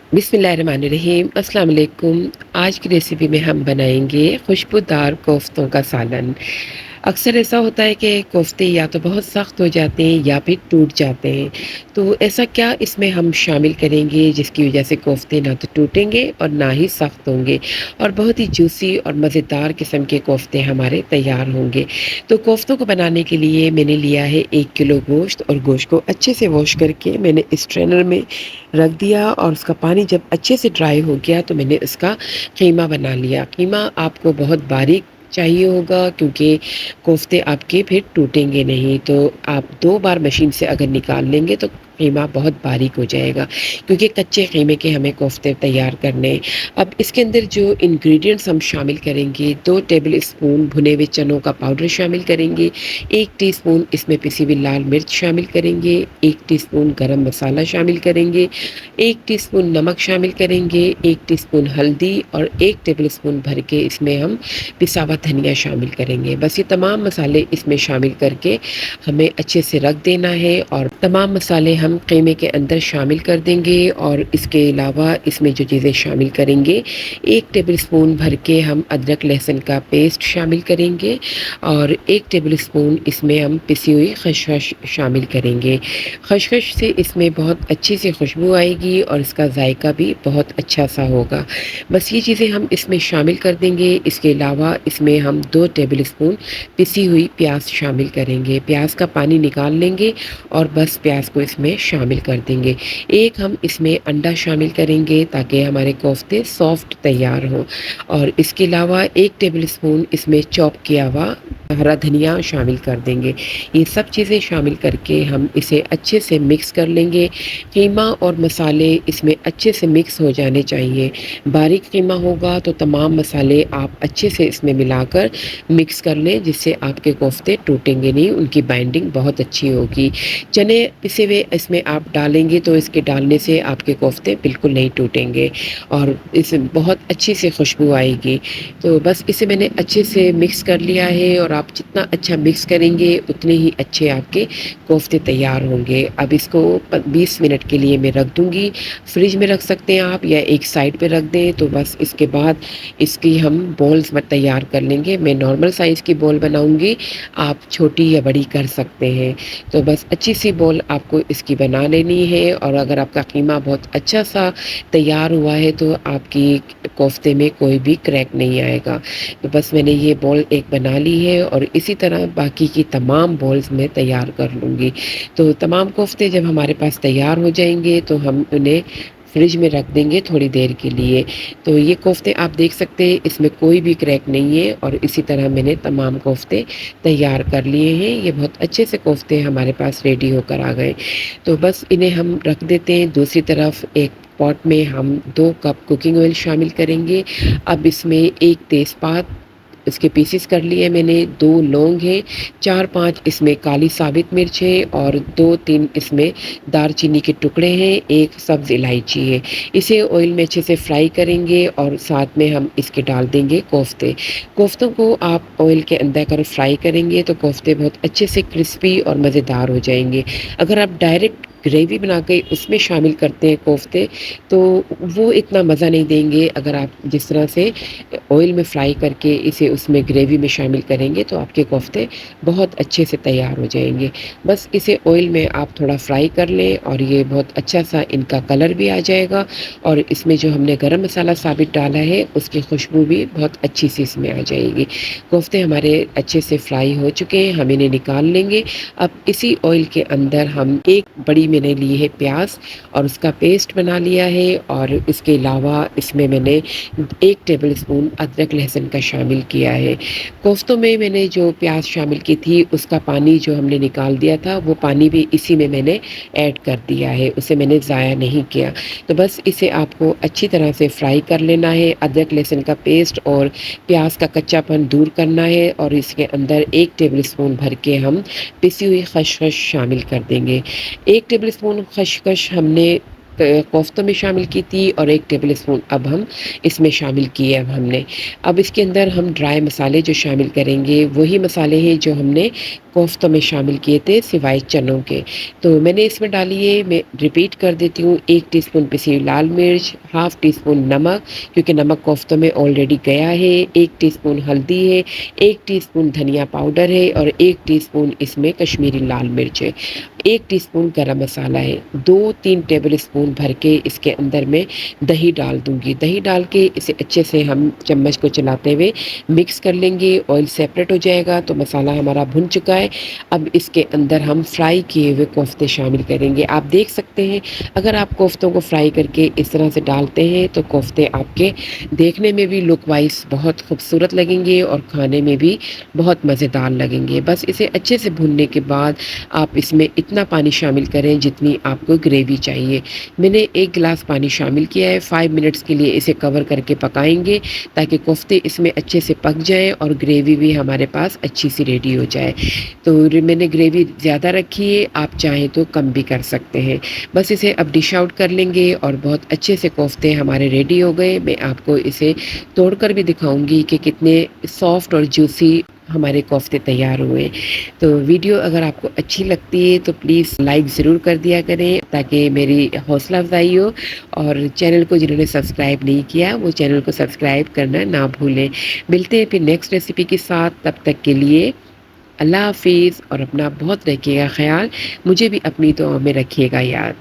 बिस्मिल्लाहिर्रहमानिर्रहीम अस्सलाम वालेकुम। आज की रेसिपी में हम बनाएंगे खुशबूदार कोफ्तों का सालन। अक्सर ऐसा होता है कि कोफ्ते या तो बहुत सख्त हो जाते हैं या फिर टूट जाते हैं। तो ऐसा क्या इसमें हम शामिल करेंगे जिसकी वजह से कोफ्ते ना तो टूटेंगे और ना ही सख्त होंगे और बहुत ही जूसी और मज़ेदार किस्म के कोफ्ते हमारे तैयार होंगे। तो कोफ्तों को बनाने के लिए मैंने लिया है 1 किलो गोश्त और गोश्त को अच्छे से वॉश करके मैंने स्ट्रेनर में रख दिया और उसका पानी जब अच्छे से ड्राई हो गया तो मैंने इसका कीमा बना लिया। कीमा आपको बहुत बारीक चाहिए होगा क्योंकि कोफ्ते आपके फिर टूटेंगे नहीं। तो आप 2 बार मशीन से अगर निकाल लेंगे तो कीमा बहुत बारीक हो जाएगा क्योंकि कच्चे कीमे के हमें कोफ्ते तैयार करने हैं। अब इसके अंदर जो इंग्रेडिएंट्स हम शामिल करेंगे, 2 टेबल स्पून भुने हुए चनों का पाउडर शामिल करेंगे, 1 टीस्पून इसमें पिसी हुई लाल मिर्च शामिल करेंगे, 1 टीस्पून गरम मसाला शामिल करेंगे, 1 टीस्पून नमक शामिल करेंगे, 1 टीस्पून हल्दी और 1 टेबल स्पून भर के इसमें हम पिसा हुआ धनिया शामिल करेंगे। बस ये तमाम मसाले इसमें शामिल करके हमें अच्छे से रख देना है और तमाम मसाले हम कीमे के अंदर शामिल कर देंगे। और इसके अलावा इसमें जो चीज़ें शामिल करेंगे, 1 टेबल स्पून भर के हम अदरक लहसुन का पेस्ट शामिल करेंगे और 1 टेबल स्पून इसमें हम पिसी हुई खसखस शामिल करेंगे। खसखस से इसमें बहुत अच्छी सी खुशबू आएगी और इसका जायका भी बहुत अच्छा सा होगा। बस ये चीज़ें हम इसमें शामिल कर देंगे। इसके अलावा इसमें हम 2 टेबल स्पून पिसी हुई प्याज शामिल करेंगे। प्याज का पानी निकाल लेंगे और बस प्याज को इसमें शामिल कर देंगे। एक हम इसमें अंडा शामिल करेंगे ताकि हमारे कोफ्ते सॉफ्ट तैयार हों और इसके अलावा 1 टेबल स्पून इसमें चॉप किया हुआ हरा धनिया शामिल कर देंगे। ये सब चीज़ें शामिल करके हम इसे अच्छे से मिक्स कर लेंगे। कीमा और मसाले इसमें अच्छे से मिक्स हो जाने चाहिए। बारीक कीमा होगा तो तमाम मसाले आप अच्छे से इसमें मिलाकर मिक्स कर लें जिससे आपके कोफ्ते टूटेंगे नहीं, उनकी बाइंडिंग बहुत अच्छी होगी। चने पिसे हुए इसमें आप डालेंगे तो इसके डालने से आपके कोफ्ते बिल्कुल नहीं टूटेंगे और इसमें बहुत अच्छी से खुशबू आएगी। तो बस इसे मैंने अच्छे से मिक्स कर लिया है और आप जितना अच्छा मिक्स करेंगे उतने ही अच्छे आपके कोफ्ते तैयार होंगे। अब इसको 20 मिनट के लिए मैं रख दूँगी। फ्रिज में रख सकते हैं आप या एक साइड पे रख दें। तो बस इसके बाद इसकी हम बॉल्स तैयार कर लेंगे। मैं नॉर्मल साइज़ की बॉल बनाऊँगी, आप छोटी या बड़ी कर सकते हैं। तो बस अच्छी सी बॉल आपको इसकी बना लेनी है और अगर आपका कीमा बहुत अच्छा सा तैयार हुआ है तो आपकी कोफ्ते में कोई भी क्रैक नहीं आएगा। तो बस मैंने ये बॉल एक बना ली है और इसी तरह बाकी की तमाम बॉल्स मैं तैयार कर लूँगी। तो तमाम कोफ्ते जब हमारे पास तैयार हो जाएँगे तो हम उन्हें फ्रिज में रख देंगे थोड़ी देर के लिए। तो ये कोफ्ते आप देख सकते हैं इसमें कोई भी क्रैक नहीं है और इसी तरह मैंने तमाम कोफ्ते तैयार कर लिए हैं। ये बहुत अच्छे से कोफ्ते हमारे पास रेडी होकर आ गए। तो बस इन्हें हम रख देते हैं। दूसरी तरफ एक पॉट में हम 2 कप कुकिंग ऑयल शामिल करेंगे। अब इसमें 1 तेज़पात इसके पीसेस कर लिए मैंने, 2 लौंग हैं, 4-5 इसमें काली साबित मिर्च है और 2-3 इसमें दालचीनी के टुकड़े हैं, 1 सब्ज़ इलायची है। इसे ऑयल में अच्छे से फ्राई करेंगे और साथ में हम इसके डाल देंगे कोफ्ते। कोफ्तों को आप ऑयल के अंदर अगर फ्राई करेंगे तो कोफ्ते बहुत अच्छे से क्रिस्पी और मज़ेदार हो जाएँगे। अगर आप डायरेक्ट ग्रेवी बना के उसमें शामिल करते हैं कोफ्ते तो वो इतना मज़ा नहीं देंगे। अगर आप जिस तरह से ऑयल में फ्राई करके इसे उसमें ग्रेवी में शामिल करेंगे तो आपके कोफ्ते बहुत अच्छे से तैयार हो जाएँगे। बस इसे ऑयल में आप थोड़ा फ्राई कर लें और ये बहुत अच्छा सा इनका कलर भी आ जाएगा और इसमें जो हमने गरम मसाला साबित डाला है उसकी खुशबू भी बहुत अच्छी सी इसमें आ जाएगी। कोफ्ते हमारे अच्छे से फ्राई हो चुके हैं, हम इन्हें निकाल लेंगे। अब इसी ऑयल के अंदर हम एक बड़ी मैंने ली है प्याज और उसका पेस्ट बना लिया है और इसके अलावा इसमें मैंने 1 टेबल स्पून अदरक लहसुन का शामिल किया है। कोफ्तों में मैंने जो प्याज शामिल की थी उसका पानी जो हमने निकाल दिया था वो पानी भी इसी में मैंने ऐड कर दिया है, उसे मैंने ज़ाया नहीं किया। तो बस इसे आपको अच्छी तरह से फ्राई कर लेना है। अदरक लहसुन का पेस्ट और प्याज का कच्चापन दूर करना है और इसके अंदर 1 टेबल स्पून भर के हम पिसी हुई खसखस शामिल कर देंगे। 1 टेबल स्पून खसखस हमने कोफ्तों में शामिल की थी और 1 टेबल स्पून अब हम इसमें शामिल किए अब हमने। अब इसके अंदर हम ड्राई मसाले जो शामिल करेंगे वही मसाले हैं जो हमने कोफ्तों में शामिल किए थे सिवाय चनों के। तो मैंने इसमें डाली है, मैं रिपीट कर देती हूँ, 1 टीस्पून पिसी हुई लाल मिर्च, हाफ़ टी स्पून नमक क्योंकि नमक कोफ्तों में ऑलरेडी गया है, 1 टीस्पून हल्दी है, 1 टीस्पून धनिया पाउडर है और 1 टीस्पून इसमें कश्मीरी लाल मिर्च है, 1 टीस्पून गरम मसाला है, 2-3 टेबल स्पून भर के इसके अंदर मैं दही डाल दूँगी। दही डाल के इसे अच्छे से हम चम्मच को चलाते हुए मिक्स कर लेंगे, ऑयल सेपरेट हो जाएगा तो मसाला हमारा भुन चुका है। अब इसके अंदर हम फ्राई किए हुए कोफ्ते शामिल करेंगे। आप देख सकते हैं अगर आप कोफ्तों को फ्राई करके इस तरह से डालते हैं तो कोफ्ते आपके देखने में भी लुक वाइज़ बहुत खूबसूरत लगेंगे और खाने में भी बहुत मज़ेदार लगेंगे। बस इसे अच्छे से भूनने के बाद आप इसमें इतना पानी शामिल करें जितनी आपको ग्रेवी चाहिए। मैंने 1 गिलास पानी शामिल किया है, 5 मिनट्स के लिए इसे कवर करके पकाएँगे ताकि कोफ्ते इसमें अच्छे से पक जाएँ और ग्रेवी भी हमारे पास अच्छी-सी रेडी हो जाए। तो मैंने ग्रेवी ज़्यादा रखी है, आप चाहें तो कम भी कर सकते हैं। बस इसे अब डिश आउट कर लेंगे और बहुत अच्छे से कोफ्ते हमारे रेडी हो गए। मैं आपको इसे तोड़कर भी दिखाऊँगी कि कितने सॉफ्ट और जूसी हमारे कोफ्ते तैयार हुए। तो वीडियो अगर आपको अच्छी लगती है तो प्लीज़ लाइक ज़रूर कर दिया करें ताकि मेरी हौसला अफ़ज़ाई हो और चैनल को जिन्होंने सब्सक्राइब नहीं किया वो चैनल को सब्सक्राइब करना ना भूलें। मिलते हैं फिर नेक्स्ट रेसिपी के साथ, तब तक के लिए अल्लाह हाफ़िज़ और अपना बहुत रखिएगा ख़याल। मुझे भी अपनी दुआओं में रखिएगा याद।